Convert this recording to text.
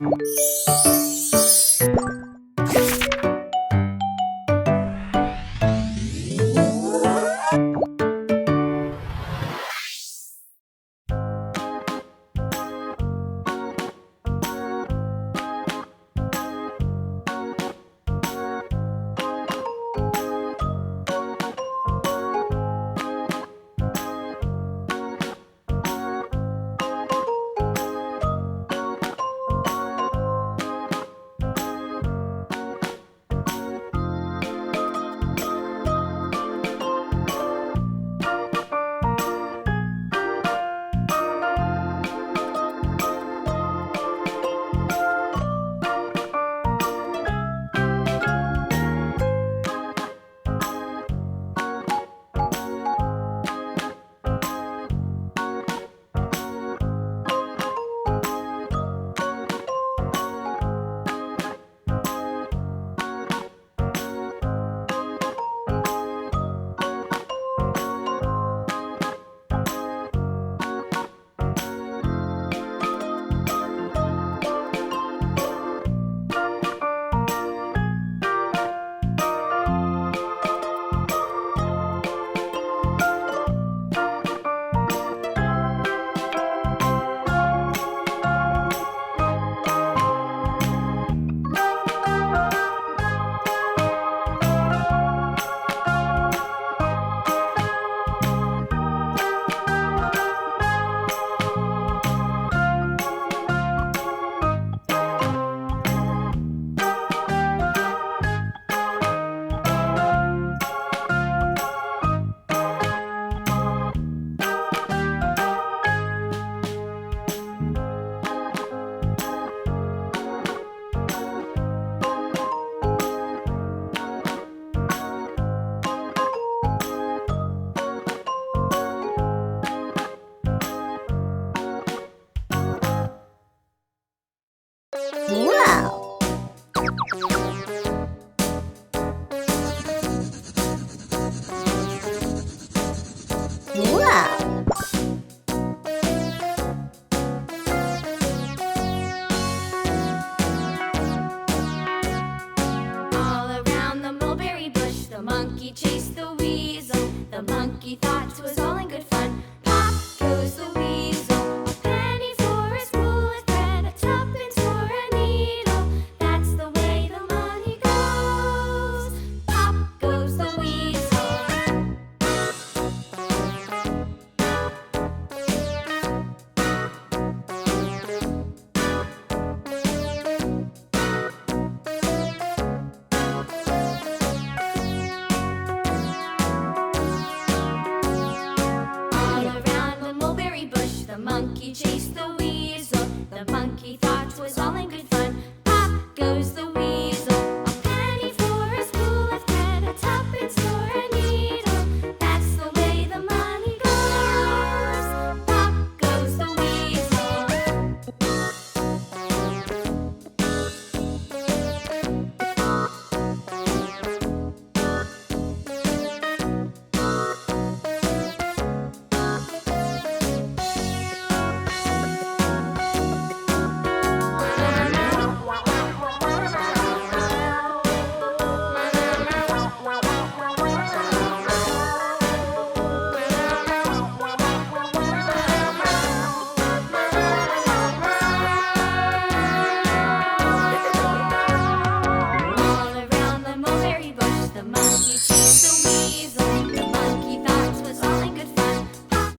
Wow! Wow! All around the mulberry bush, the monkey chased the weasel. The monkey thought 'twas all in good fun. Pop goes the weasel. A penny for a spool of thread, a tuppence for a needle. That's the way the money goes. Pop goes the weasel. All around the mulberry bush, the monkey chased the weasel. The monkey thought 'twas all in good fun. Pop goes the weasel. A penny for a spool of thread, a tuppence for a needle. That's the way the money goes. Pop goes the weasel. All around the mulberry bush, the monkey